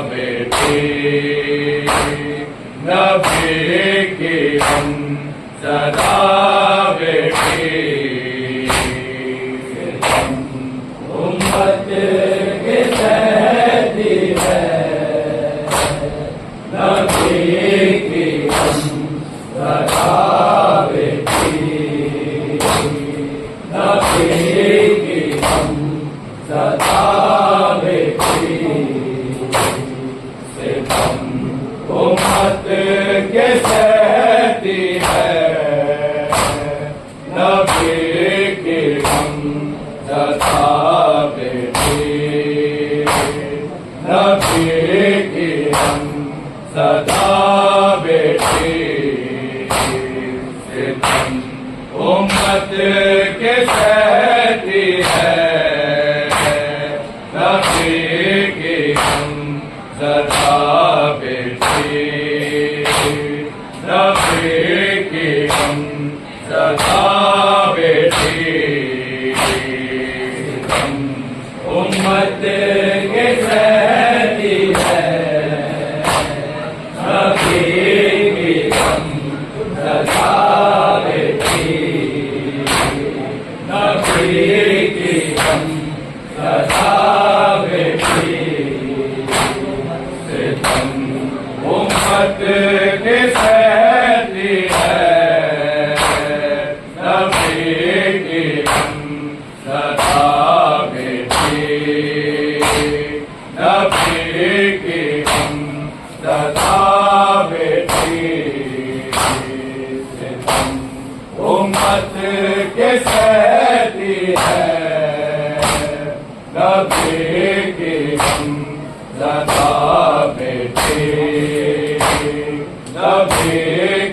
بیٹی نبی کی ہم صدا بیٹی امت کے سہتی ہے نبی کی ہم صدا بیٹی نبی کی ہم صدا بیٹی امت کے سہتی ہے نبی کی ہم صدا بیٹی نبی کی ہم صدا بیٹی امت کے سہتی ہے نبی کی ہم صدا بیٹی نبی کی ہم صدا بیٹی امت کے سہتی ہے نبی کی ہم صدا بیٹی نبی کی ہم صدا بیٹی امت کے سہتی ہے نبی کی ہم صدا بیٹی نبی کی ہم صدا بیٹی امت کے سہتی ہے نبی کی ہم صدا بیٹی نبی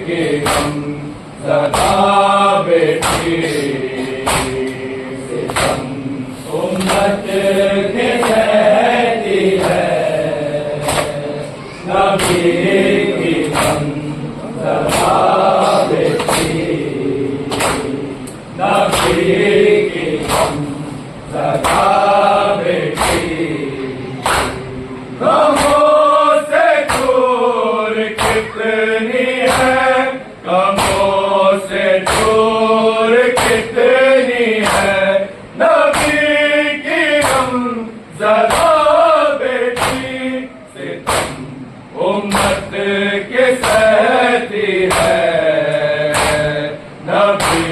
کی ہم صدا بیٹی امت کے سہتی ہے نبی کی ہم صدا بیٹی نبی کی ہم صدا بیٹی غموں سے دور کتنی ہے غموں سے دور کتنی ہے نبی کی ہم صدا بیٹی ستم امت کے سہتی ہے نبی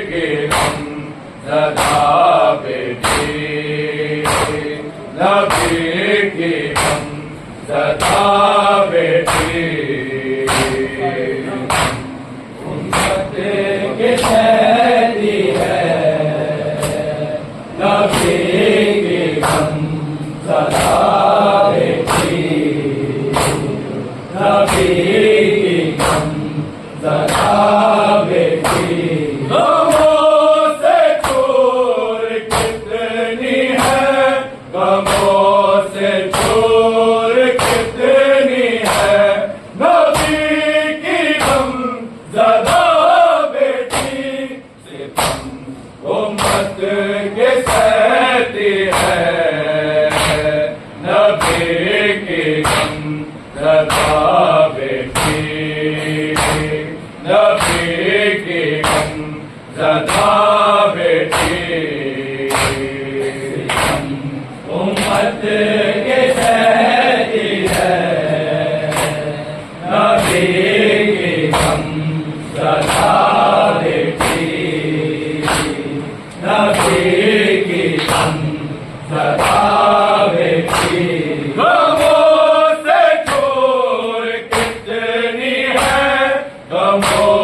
کی ہم صدا بیٹی نبی کی ہم صدا بیٹی امت کے سہتی ہے نبی کی ہم صدا بیٹی نبی کی ہم صدا بیٹی غموں سے دور کتنی ہے غموں سے دور کتنی ہے نبی کی ہم صدا بیٹی امت کے سہتی ہے نبی کی ہم صدا بیٹی نبی کی ہم صدا بیٹی امت کے سہتی ہے نبی کی ہم صدا بیٹی نبی کی ہم صدا بیٹی غموں سے دور کتنی ہے غموں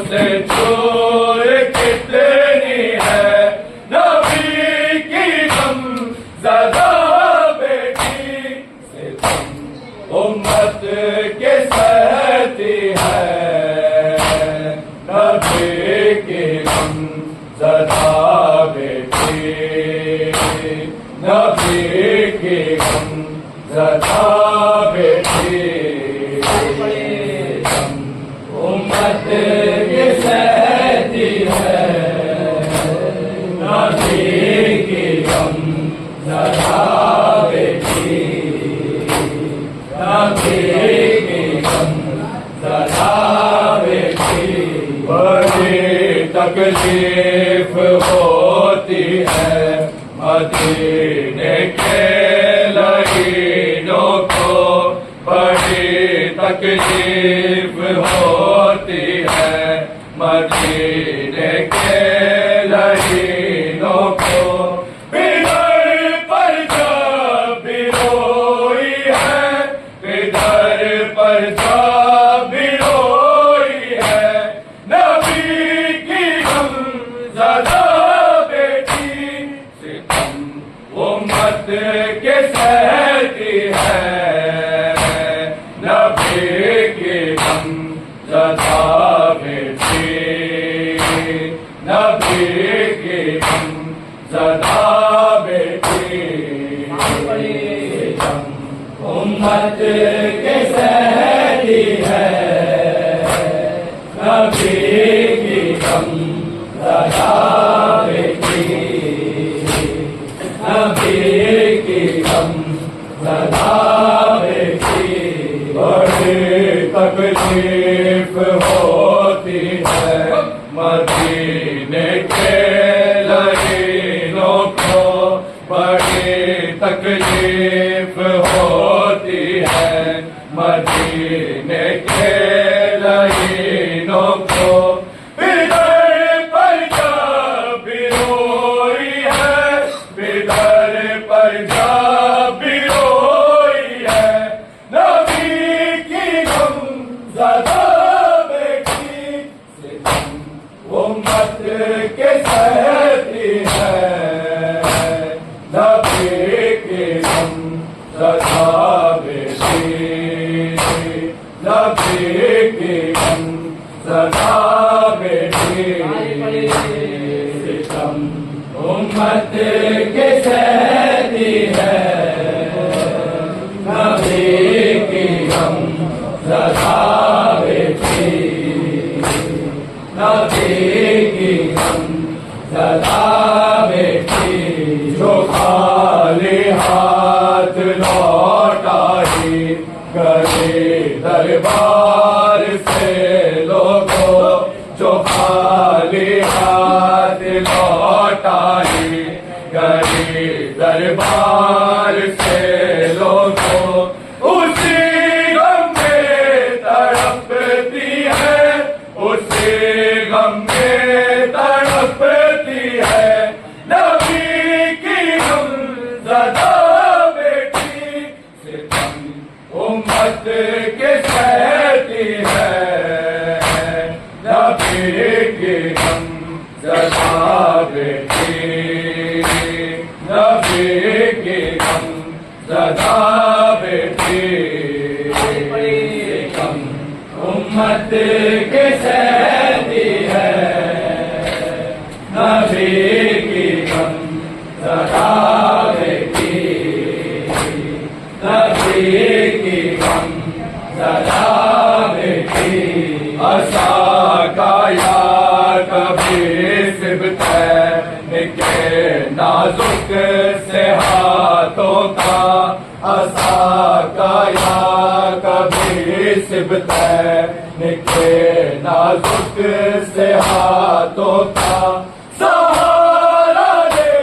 سے دور کتنی ہے نبی کی ہم صدا بیٹی امت کے سہتی ہے نبی کی ہم صدا بیٹی نبی کی ہم صدا بیٹی امت کے سہتی ہے نبی کی ہم صدا بیٹی نبی کی غم زدہ بیٹی بڑی تکلیف ہوتی ہے مدینے کے لعینوں کو بڑی تکلیف ہوتی ہے مدینے کے لعینوں کو پدر پر جب روئی ہے پدر پر جب روئی ہے نبی کی غم زدہ بیٹی ستم امت کے سہتی ہے نبی کی غم زدہ بیٹی نبی کی غم زدہ بیٹی ستم امت کے سہتی ہے نبی کی غم زدہ بیٹی نبی کی غم زدہ بیٹی بڑی تکلیف ہوتی ہے مدینے کے لعینوں کو بڑی تکلیف ہوتی ہے مدینے کے لعینوں کو پدر پر جب روئی ہے پدر پر جب روئی ہے نبی کی غم زدہ بیٹی ستم امت کے سہتی ہے نبی کی غم زدہ بیٹی نبی کی غم زدہ بیٹی ستم امت کے سہتی ہے نبی کی غم زدہ بیٹی نبی کی غم زدہ بیٹی جو خالی ہاتھ لوٹ آئی گئے دربار سے لوگوں جو خالی ہاتھ لوٹ آئی گئے دربار سے لوگوں اسی غم میں تڑپتی ہے اسی غم میں تڑپتی ہے نبی کی غم زدہ بیٹی ستم امت کے سہتی ہے نبی کی غم زدہ بیٹی نبی کی غم زدہ بیٹی ستم امت کے سہتی ہے نبی کی غم زدہ بیٹی نبی کی غم زدہ بیٹی عصا کا یا کبھی سبت ہے نکے نازک سے ہاتھوں کا عصا کا یا کبھی سبت ہے نکے نازک سے ہاتھوں کا سہارا لے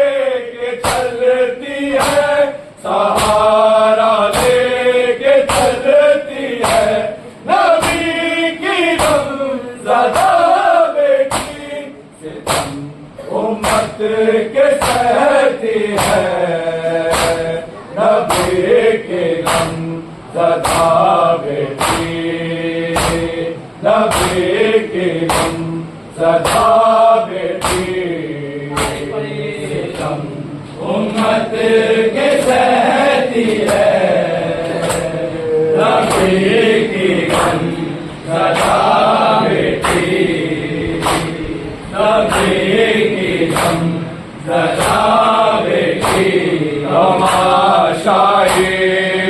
کے چلتی ہے سہارا لے کے چلتی ہے نبی کی غم زدہ بیٹی ستم امت کے سہتی ہے نبی کی غم زدہ بیٹی نبی کی غم زدہ بیٹی ستم امت کے سہتی ہے نبی کی غم زدہ بیٹی نبی کی غم زدہ بیٹی تماشائی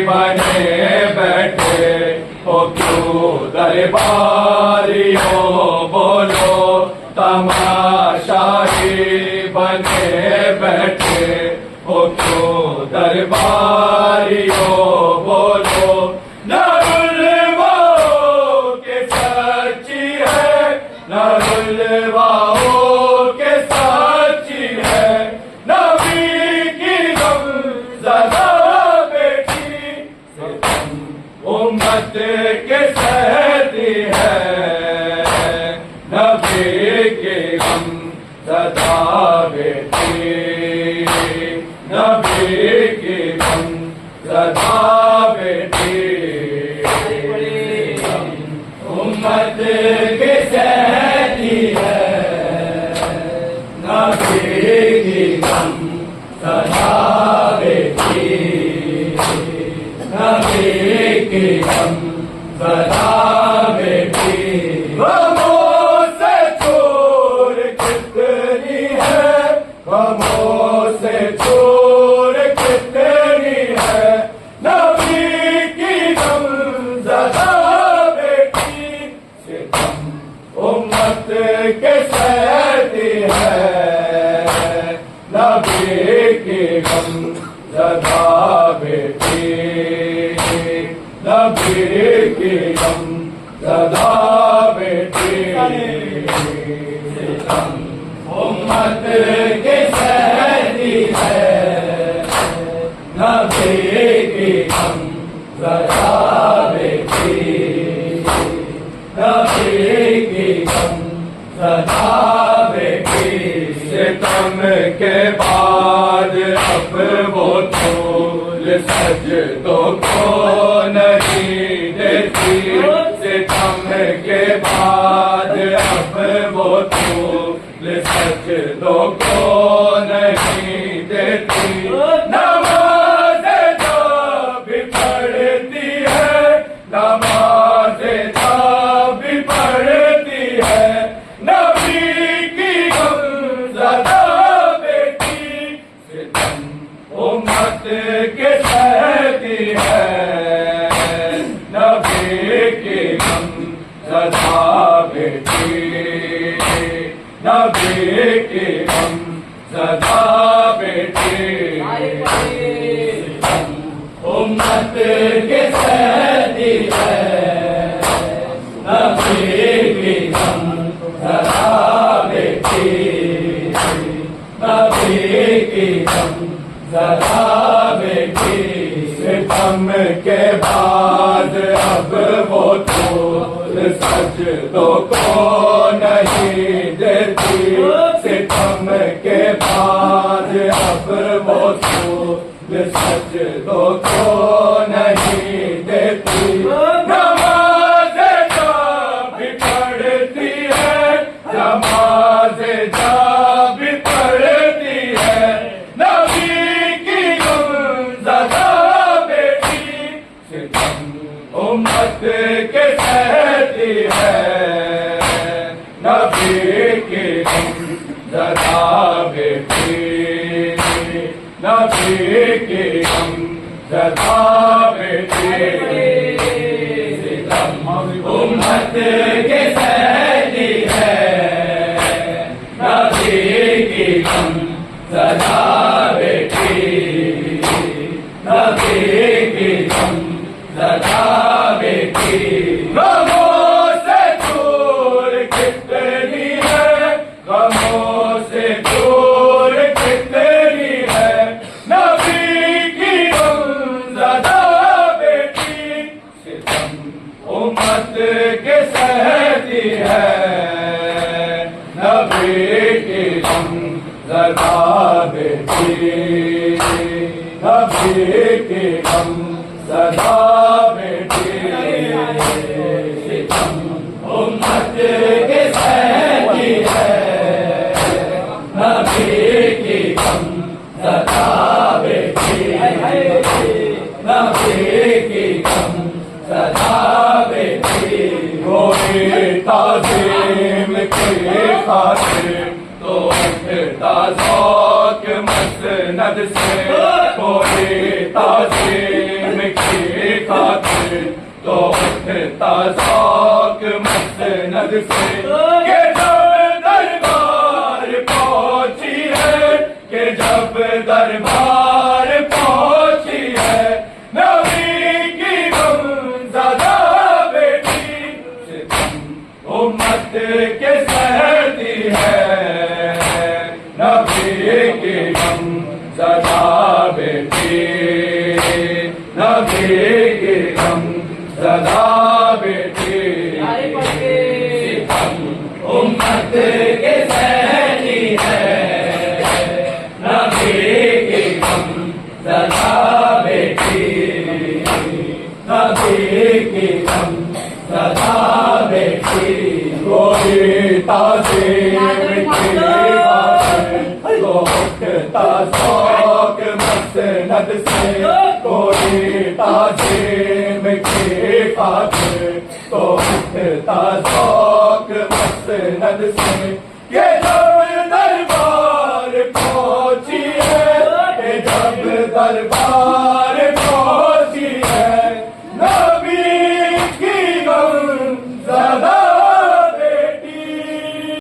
بنے بیٹھے ہو کیوں درباریوں بولو تماشائی بنے بیٹھے ہو کیوں درباریوں بولو امت کے سہتی ہے نبی کی غم زدہ بیٹی نبی کی غم زدہ بیٹی امت کی سہتی ہے نبی کی غم زدہ بیٹی نبی کی غم زدہ بیٹی غموں سے چور کتنی ہے غموں سے چور کتنی ہے نبی کی غم زدہ بیٹی ستم امت کے سہتی ہے نبی کی غم زدہ بیٹی نبی کی غم زدہ بیٹی ستم امت کی سہتی ہے نبی کی غم زدہ بیٹی نبی کی غم زدہ بیٹی ستم کے بعد اب وہ پھول سجدوں کو نہیں دیتی ستم کے بعد اب وہ پھول سجدوں کو نہیں دیتی نماز جب پڑھتی ہے نماز جب پڑھتی ہے نبی کی غم زدہ بیٹی ستم امت کے سہتی ہے نبی کی غم زدہ بیٹی نبی کی غم زدہ بیٹی ستم امت کے سہتی ہے نبی کی غم زدہ بیٹی نبی کی غم زدہ بیٹی ستم کے بعد اب وہ پھول سجدوں کو نہیں دیتی ستم کے بعد اب وہ پھول سجدوں کو نہیں دیتی نماز جب پڑھتی ہے نماز جب پڑھتی ہے نبی کی غم زدہ بیٹی ستم امت کے سہتی ہے نبی کی غم زدہ بیٹی نبی کی غم زدہ بیٹی ستم امت کے سہتی ہے نبی کی غم زدہ بیٹی نبی کی غم زدہ بیٹی غموں سے چور کتنی ہے غموں سے چور کتنی ہے نبی کی غم زدہ بیٹی ستم امت کے سہتی ہے نبی کی غم زدہ بیٹی نبی کی غم زدہ بیٹی ستم امت کے سہتی ہے نبی کی غم زدہ بیٹی نبی کی غم زدہ بیٹی کوئی تعظیم کی خاطر تو اٹھتا ذوق مسند سے کوئی تعظیم کی خاطر تو اٹھتا ذوق مسند سے کہ جب دربار پہنچی ہے کہ جب دربار پہنچی ہے نبی کی غم زدہ بیٹی ستم امت کے سہتی ہے نبی کی غم زدہ بیٹی نبی کی غم زدہ بیٹے ہم امت کے سہلی ہیں نبی کی غم زدہ بیٹی نبی کی غم زدہ بیٹی کوئی تعظیم کی ذوق مسند سے کوئی تعظیم کی خاطر تو اٹھتا ذوق مسند سے یہ جب دربار پہنچی ہے یہ جب دربار